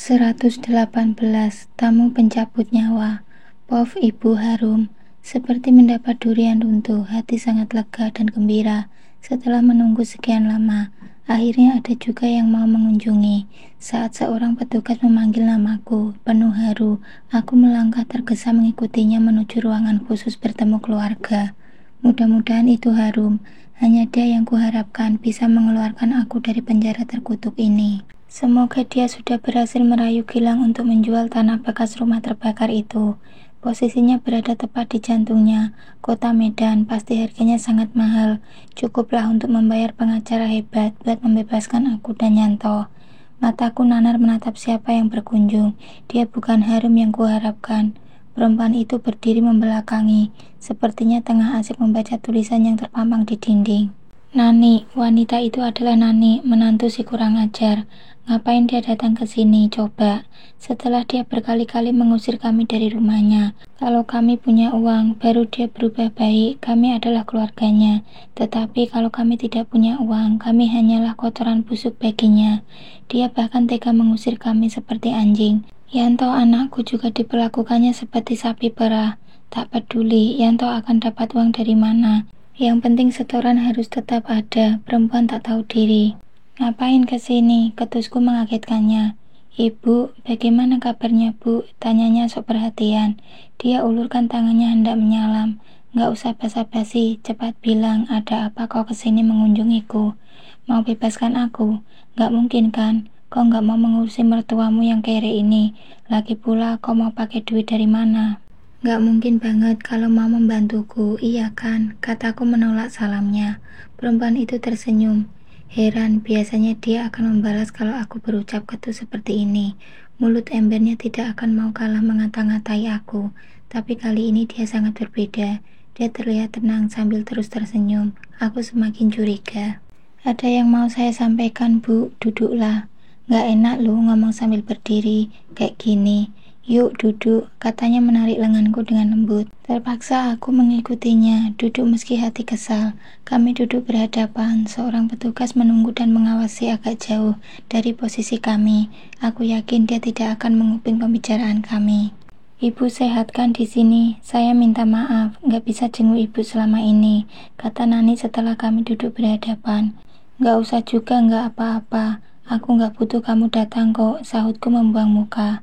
118. Tamu pencabut nyawa. Pov Ibu Harum. Seperti mendapat durian runtuh, hati sangat lega dan gembira. Setelah menunggu sekian lama, akhirnya ada juga yang mau mengunjungi. Saat seorang petugas memanggil namaku, penuh haru, aku melangkah tergesa mengikutinya menuju ruangan khusus bertemu keluarga. Mudah-mudahan itu Harum. Hanya dia yang kuharapkan bisa mengeluarkan aku dari penjara terkutuk ini. Semoga dia sudah berhasil merayu Gilang untuk menjual tanah bekas rumah terbakar itu. Posisinya berada tepat di jantungnya, kota Medan. Pasti harganya sangat mahal. Cukuplah untuk membayar pengacara hebat buat membebaskan aku dan Yanto. Mataku nanar menatap siapa yang berkunjung. Dia bukan Harum yang kuharapkan. Perempuan itu berdiri membelakangi, sepertinya tengah asik membaca tulisan yang terpampang di dinding. Nani, wanita itu adalah Nani, menantu si kurang ajar. Ngapain dia datang ke sini, coba? Setelah dia berkali-kali mengusir kami dari rumahnya. Kalau kami punya uang, baru dia berubah baik. Kami adalah keluarganya. Tetapi kalau kami tidak punya uang, kami hanyalah kotoran busuk baginya. Dia bahkan tega mengusir kami seperti anjing. Yanto anakku juga diperlakukannya seperti sapi perah. Tak peduli, Yanto akan dapat uang dari mana. Yang penting setoran harus tetap ada. Perempuan tak tahu diri. Ngapain kesini? Ketusku mengagetkannya. Ibu, bagaimana kabarnya Bu? Tanyanya sok perhatian. Dia ulurkan tangannya hendak menyalam. Nggak usah basa-basi, cepat bilang ada apa kau kesini mengunjungiku. Mau bebaskan aku? Nggak mungkin kan? Kau nggak mau mengurusi mertuamu yang kere ini. Lagi pula kau mau pakai duit dari mana? Nggak mungkin banget kalau mau membantuku, iya kan? Kataku menolak salamnya. Perempuan itu tersenyum. Heran, biasanya dia akan membalas kalau aku berucap ketus seperti ini. Mulut embernya tidak akan mau kalah mengata-ngatai aku. Tapi kali ini dia sangat berbeda. Dia terlihat tenang sambil terus tersenyum. Aku semakin curiga. Ada yang mau saya sampaikan, Bu. Duduklah. Nggak enak loh ngomong sambil berdiri kayak gini. Yuk duduk, katanya menarik lenganku dengan lembut. Terpaksa aku mengikutinya, duduk meski hati kesal. Kami duduk berhadapan, seorang petugas menunggu dan mengawasi agak jauh dari posisi kami. Aku yakin dia tidak akan menguping pembicaraan kami. Ibu sehat kan di sini? Saya minta maaf, nggak bisa jenguk ibu selama ini, kata Nani setelah kami duduk berhadapan. Nggak usah juga, nggak apa-apa. Aku nggak butuh kamu datang kok, sahutku membuang muka.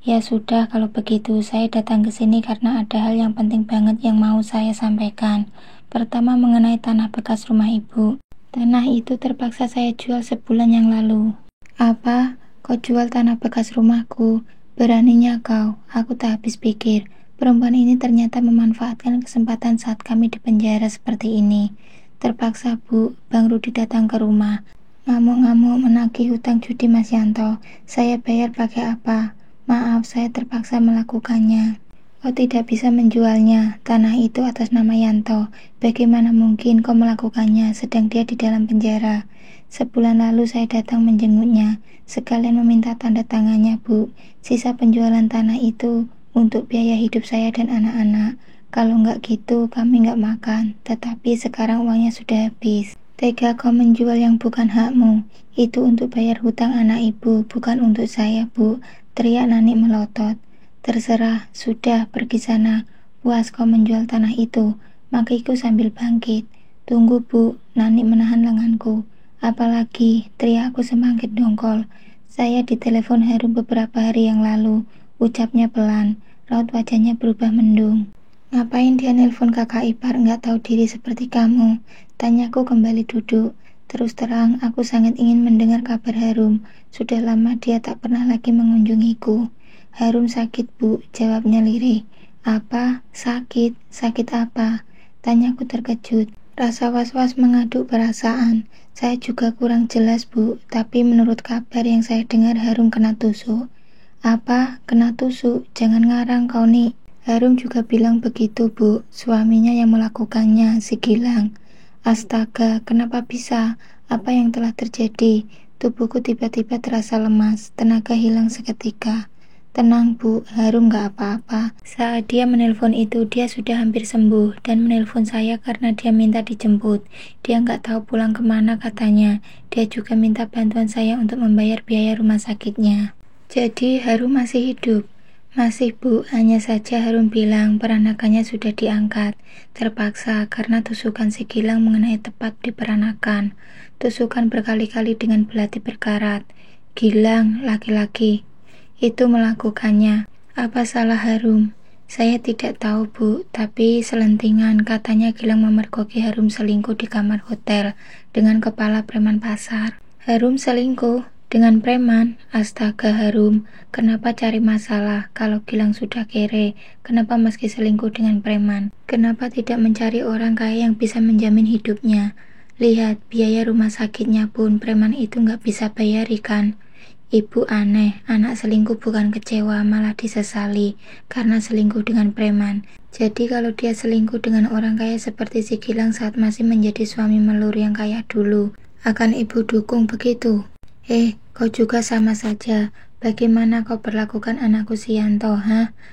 Ya sudah, kalau begitu saya datang ke sini karena ada hal yang penting banget yang mau saya sampaikan. Pertama mengenai tanah bekas rumah ibu. Tanah itu terpaksa saya jual sebulan yang lalu. Apa? Kau jual tanah bekas rumahku? Beraninya kau? Aku tak habis pikir. Perempuan ini ternyata memanfaatkan kesempatan saat kami di penjara seperti ini. Terpaksa Bu, Bang Rudi datang ke rumah. Ngamuk-ngamuk menagih hutang judi Mas Yanto. Saya bayar pakai apa? Maaf, saya terpaksa melakukannya. Kau tidak bisa menjualnya. Tanah itu atas nama Yanto. Bagaimana mungkin kau melakukannya sedang dia di dalam penjara? Sebulan lalu saya datang menjenguknya. Sekalian meminta tanda tangannya, Bu. Sisa penjualan tanah itu untuk biaya hidup saya dan anak-anak. Kalau nggak gitu, kami nggak makan. Tetapi sekarang uangnya sudah habis. Tega kau menjual yang bukan hakmu. Itu untuk bayar hutang anak ibu, bukan untuk saya, Bu. Teriak Nani melotot. Terserah, sudah, pergi sana. Puas kau menjual tanah itu, makiku sambil bangkit. Tunggu Bu, Nani menahan lenganku. Apalagi, teriakku semakin dongkol. Saya ditelepon Harum beberapa hari yang lalu, ucapnya pelan. Raut wajahnya berubah mendung. Ngapain dia nelpon kakak ipar nggak tahu diri seperti kamu? Tanyaku kembali duduk. Terus terang, aku sangat ingin mendengar kabar Harum. Sudah lama dia tak pernah lagi mengunjungiku. Harum sakit, Bu, jawabnya lirih. Apa? Sakit? Sakit apa? Tanyaku terkejut. Rasa was-was mengaduk perasaan. Saya juga kurang jelas, Bu, tapi menurut kabar yang saya dengar Harum kena tusuk. Apa? Kena tusuk? Jangan ngarang kau nih. Harum juga bilang begitu, Bu. Suaminya yang melakukannya, si Gilang. Astaga, kenapa bisa? Apa yang telah terjadi? Tubuhku tiba-tiba terasa lemas, tenaga hilang seketika. Tenang Bu, Harum gak apa-apa. Saat dia menelpon itu, dia sudah hampir sembuh dan menelpon saya karena dia minta dijemput. Dia gak tahu pulang kemana katanya. Dia juga minta bantuan saya untuk membayar biaya rumah sakitnya. Jadi Harum masih hidup? Masih Bu, hanya saja Harum bilang peranakannya sudah diangkat. Terpaksa karena tusukan si Gilang mengenai tepat di peranakan. Tusukan berkali-kali dengan belati berkarat. Gilang, laki-laki, itu melakukannya. Apa salah Harum? Saya tidak tahu Bu, tapi selentingan katanya Gilang memergoki Harum selingkuh di kamar hotel dengan kepala preman pasar. Harum selingkuh dengan preman? Astaga Harum, kenapa cari masalah? Kalau Gilang sudah kere, kenapa meski selingkuh dengan preman? Kenapa tidak mencari orang kaya yang bisa menjamin hidupnya? Lihat, biaya rumah sakitnya pun preman itu nggak bisa bayari kan? Ibu aneh, anak selingkuh bukan kecewa, malah disesali karena selingkuh dengan preman. Jadi kalau dia selingkuh dengan orang kaya seperti si Gilang saat masih menjadi suami melur yang kaya dulu, akan ibu dukung begitu? Kau juga sama saja. Bagaimana kau perlakukan anakku si Yanto,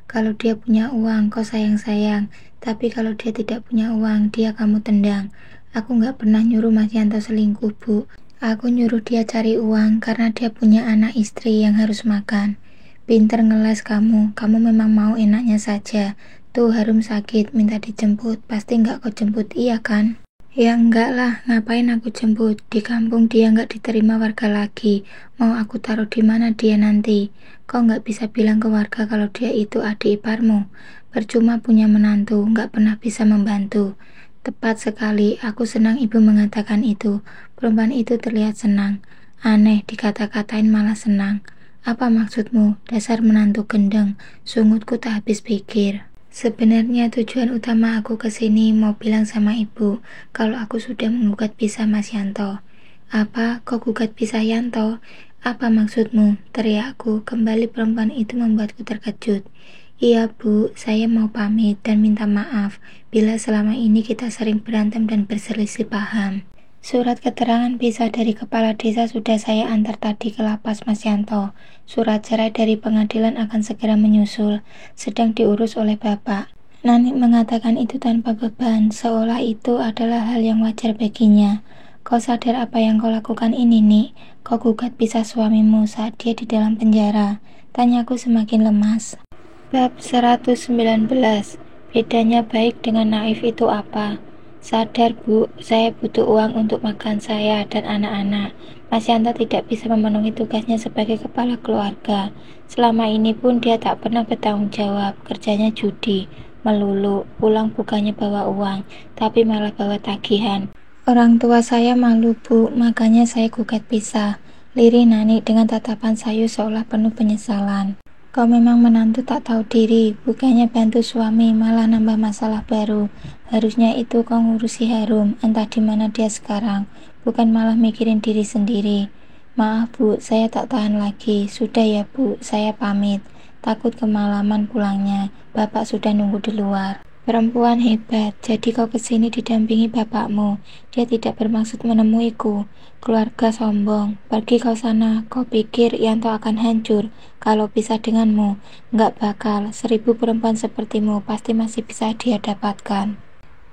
Kalau dia punya uang, kau sayang-sayang. Tapi kalau dia tidak punya uang, dia kamu tendang. Aku gak pernah nyuruh Mas Yanto selingkuh, Bu. Aku nyuruh dia cari uang karena dia punya anak istri yang harus makan. Pinter ngeles kamu memang mau enaknya saja. Tuh Harum sakit, minta dijemput. Pasti gak kau jemput, iya kan? Ya enggak lah, ngapain aku jemput? Di kampung dia enggak diterima warga lagi. Mau aku taruh di mana dia nanti? Kau enggak bisa bilang ke warga kalau dia itu adik iparmu. Percuma punya menantu, enggak pernah bisa membantu. Tepat sekali, aku senang ibu mengatakan itu. Perempuan itu terlihat senang. Aneh, dikata-katain malah senang. Apa maksudmu? Dasar menantu gendeng. Sungutku tak habis pikir. Sebenarnya tujuan utama aku kesini mau bilang sama ibu kalau aku sudah menggugat pisah Mas Yanto. Apa? Kau gugat pisah Yanto? Apa maksudmu? Teriakku. Kembali perempuan itu membuatku terkejut. Iya Bu, saya mau pamit dan minta maaf bila selama ini kita sering berantem dan berselisih paham. Surat keterangan pisah dari kepala desa sudah saya antar tadi ke lapas Mas Yanto. Surat cerai dari pengadilan akan segera menyusul, sedang diurus oleh Bapak. Nani mengatakan itu tanpa beban, seolah itu adalah hal yang wajar baginya. Kau sadar apa yang kau lakukan ini, Nik? Kau gugat pisah suamimu saat dia di dalam penjara. Tanyaku semakin lemas. Bab 119. Bedanya baik dengan naif itu apa? Sadar Bu, saya butuh uang untuk makan saya dan anak-anak. Mas Yanto tidak bisa memenuhi tugasnya sebagai kepala keluarga. Selama ini pun dia tak pernah bertanggung jawab. Kerjanya judi, melulu, pulang bukannya bawa uang, tapi malah bawa tagihan. Orang tua saya malu Bu, makanya saya gugat pisah. Lirih Nani dengan tatapan sayu seolah penuh penyesalan. Kau memang menantu tak tahu diri, bukannya bantu suami malah nambah masalah baru. Harusnya itu kau ngurusi Harum, entah di mana dia sekarang, bukan malah mikirin diri sendiri. Maaf Bu, saya tak tahan lagi. Sudah ya Bu, saya pamit. Takut kemalaman pulangnya, Bapak sudah nunggu di luar. Perempuan hebat, jadi kau kesini didampingi bapakmu. Dia tidak bermaksud menemuiku. Keluarga sombong, pergi kau sana. Kau pikir Yanto akan hancur kalau pisah denganmu? Enggak bakal, 1000 perempuan sepertimu pasti masih bisa dia dapatkan.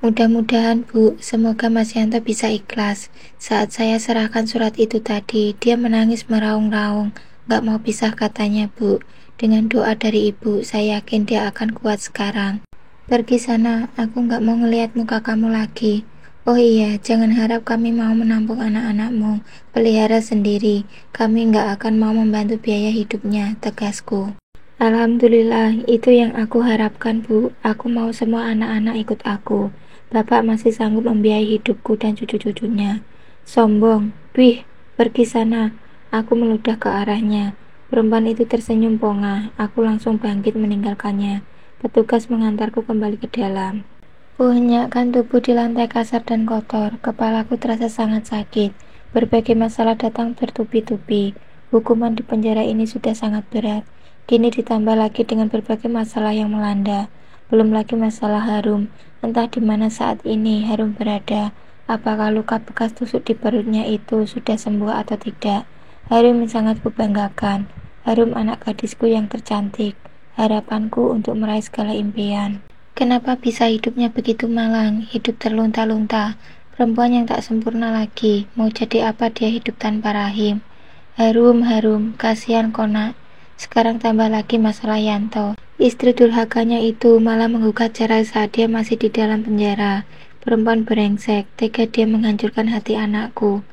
Mudah-mudahan Bu, semoga Mas Yanto bisa ikhlas. Saat saya serahkan surat itu tadi, dia menangis meraung-raung. Enggak mau pisah katanya Bu. Dengan doa dari ibu, saya yakin dia akan kuat sekarang. Pergi sana, aku gak mau ngelihat muka kamu lagi. Oh iya, jangan harap kami mau menampung anak-anakmu, pelihara sendiri. Kami gak akan mau membantu biaya hidupnya, tegasku. Alhamdulillah, itu yang aku harapkan Bu. Aku mau semua anak-anak ikut aku. Bapak masih sanggup membiayai hidupku dan cucu-cucunya. Sombong, wih, pergi sana. Aku meludah ke arahnya. Perempuan itu tersenyum pongah. Aku langsung bangkit meninggalkannya. Petugas mengantarku kembali ke dalam. Kuhenyakkan tubuh di lantai kasar dan kotor. Kepalaku terasa sangat sakit. Berbagai masalah datang bertubi-tubi. Hukuman di penjara ini sudah sangat berat. Kini ditambah lagi dengan berbagai masalah yang melanda. Belum lagi masalah Harum. Entah di mana saat ini Harum berada. Apakah luka bekas tusuk di perutnya itu sudah sembuh atau tidak? Harum sangat kubanggakan. Harum anak gadisku yang tercantik. Harapanku untuk meraih segala impian. Kenapa bisa hidupnya begitu malang, hidup terlunta-lunta, perempuan yang tak sempurna lagi, mau jadi apa dia hidup tanpa rahim. Harum, kasihan kau nak. Sekarang tambah lagi masalah Yanto. Istri durhakanya itu malah menggugat cerai saat dia masih di dalam penjara. Perempuan brengsek, tega dia menghancurkan hati anakku.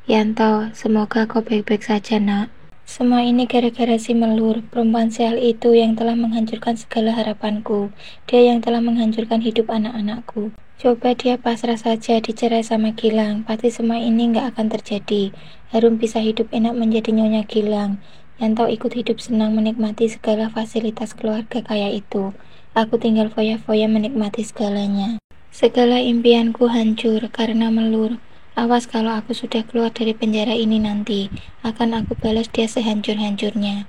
Yanto, semoga kau baik-baik saja, nak. Semua ini gara-gara si Melur, perempuan sial itu yang telah menghancurkan segala harapanku. Dia yang telah menghancurkan hidup anak-anakku. Coba dia pasrah saja dicerai sama Gilang, pasti semua ini nggak akan terjadi. Harum bisa hidup enak menjadi nyonya Gilang. Yanto ikut hidup senang menikmati segala fasilitas keluarga kaya itu. Aku tinggal foya-foya menikmati segalanya. Segala impianku hancur karena Melur. Awas kalau aku sudah keluar dari penjara ini nanti, akan aku balas dia sehancur-hancurnya.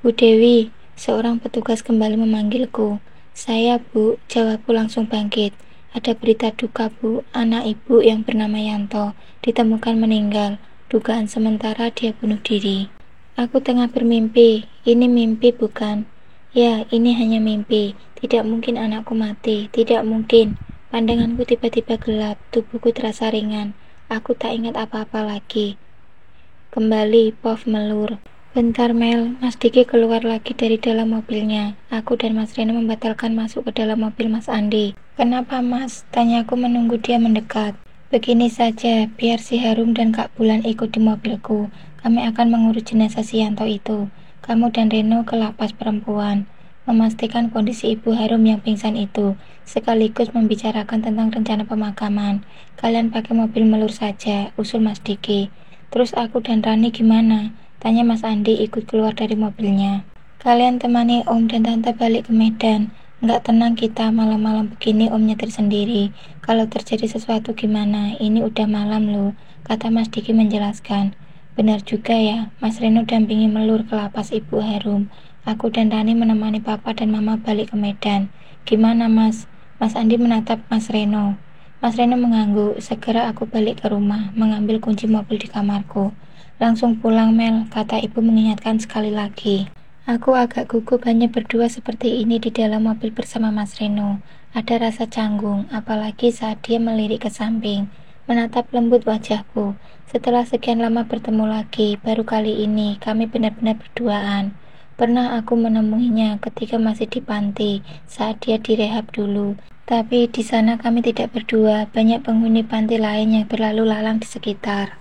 Bu Dewi, seorang petugas kembali memanggilku. Saya, Bu, jawabku langsung bangkit. Ada berita duka, Bu. Anak ibu yang bernama Yanto ditemukan meninggal. Dugaan sementara dia bunuh diri. Aku tengah bermimpi. Ini mimpi bukan? Ya, ini hanya mimpi. Tidak mungkin anakku mati. Tidak mungkin. Pandanganku tiba-tiba gelap. Tubuhku terasa ringan. Aku tak ingat apa-apa lagi. Kembali, Pov Melur. Bentar Mel, Mas Diki keluar lagi dari dalam mobilnya. Aku dan Mas Reno membatalkan masuk ke dalam mobil Mas Andi. Kenapa Mas? Tanyaku menunggu dia mendekat. Begini saja, biar si Harum dan Kak Bulan ikut di mobilku. Kami akan mengurus jenazah si Yanto itu. Kamu dan Reno ke lapas perempuan. Memastikan kondisi Ibu Harum yang pingsan itu, sekaligus membicarakan tentang rencana pemakaman. Kalian pakai mobil Melur saja, usul Mas Diki. Terus aku dan Rani gimana? Tanya Mas Andi ikut keluar dari mobilnya. Kalian temani Om dan Tante balik ke Medan. Nggak tenang kita malam-malam begini Om nyetir sendiri. Kalau terjadi sesuatu gimana? Ini udah malam loh, kata Mas Diki menjelaskan. Benar juga ya, Mas Reno dampingi Melur ke lapas Ibu Harum. Aku dan Rani menemani Papa dan Mama balik ke Medan. Gimana Mas? Mas Andi menatap Mas Reno. Mas Reno mengangguk. Segera aku balik ke rumah, mengambil kunci mobil di kamarku. Langsung pulang Mel, kata ibu mengingatkan sekali lagi. Aku agak gugup hanya berdua seperti ini di dalam mobil bersama Mas Reno. Ada rasa canggung, apalagi saat dia melirik ke samping, menatap lembut wajahku. Setelah sekian lama bertemu lagi, baru kali ini kami benar-benar berduaan. Pernah aku menemuinya ketika masih di panti, saat dia direhab dulu. Tapi di sana kami tidak berdua, banyak penghuni panti lain yang berlalu lalang di sekitar.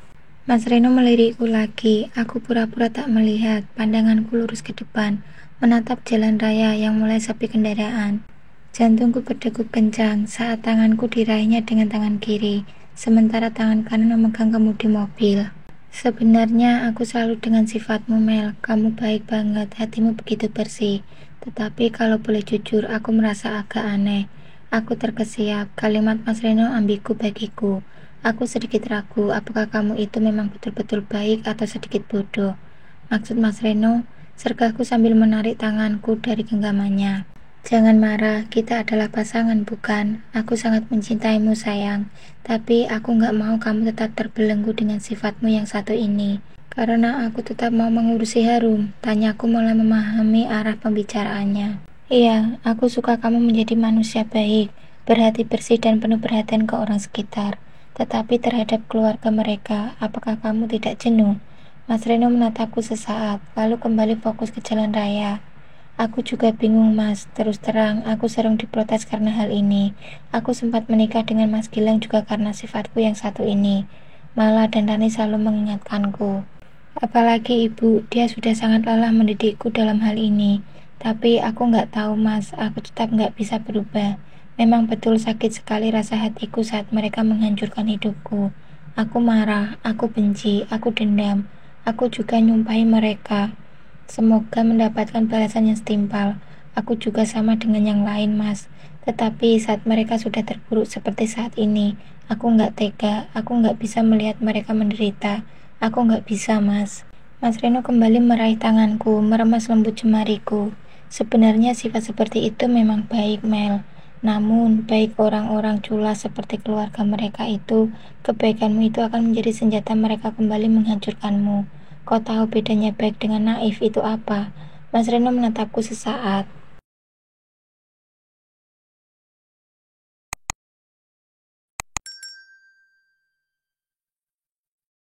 Mas Reno melirikku lagi. Aku pura-pura tak melihat. Pandanganku lurus ke depan, menatap jalan raya yang mulai sepi kendaraan. Jantungku berdegup kencang saat tanganku diraihnya dengan tangan kiri, sementara tangan kanan memegang kemudi mobil. Sebenarnya aku selalu dengan sifatmu Mel. Kamu baik banget, hatimu begitu bersih. Tetapi kalau boleh jujur, aku merasa agak aneh. Aku terkesiap. Kalimat Mas Reno ambigu bagiku. Aku sedikit ragu, apakah kamu itu memang betul-betul baik atau sedikit bodoh? Maksud Mas Reno, sergahku sambil menarik tanganku dari genggamannya. Jangan marah, kita adalah pasangan bukan? Aku sangat mencintaimu sayang, tapi aku gak mau kamu tetap terbelenggu dengan sifatmu yang satu ini. Karena aku tetap mau mengurusi Harum, tanyaku mulai memahami arah pembicaraannya. Iya, aku suka kamu menjadi manusia baik, berhati bersih dan penuh perhatian ke orang sekitar. Tetapi terhadap keluarga mereka, apakah kamu tidak jenuh? Mas Reno menatapku sesaat, lalu kembali fokus ke jalan raya. Aku juga bingung Mas, terus terang aku sering diprotes karena hal ini. Aku sempat menikah dengan Mas Gilang juga karena sifatku yang satu ini. Mala dan Rani selalu mengingatkanku. Apalagi ibu, dia sudah sangat lelah mendidikku dalam hal ini. Tapi aku nggak tahu Mas, aku tetap nggak bisa berubah. Memang betul sakit sekali rasa hatiku saat mereka menghancurkan hidupku. Aku marah, aku benci, aku dendam. Aku juga nyumpahi mereka. Semoga mendapatkan balasan yang setimpal. Aku juga sama dengan yang lain, Mas. Tetapi saat mereka sudah terpuruk seperti saat ini, aku nggak tega. Aku nggak bisa melihat mereka menderita. Aku nggak bisa, Mas. Mas Reno kembali meraih tanganku, meremas lembut jemariku. Sebenarnya sifat seperti itu memang baik, Mel. Namun, baik orang-orang culas seperti keluarga mereka itu, kebaikanmu itu akan menjadi senjata mereka kembali menghancurkanmu. Kau tahu bedanya baik dengan naif itu apa? Mas Reno menatapku sesaat.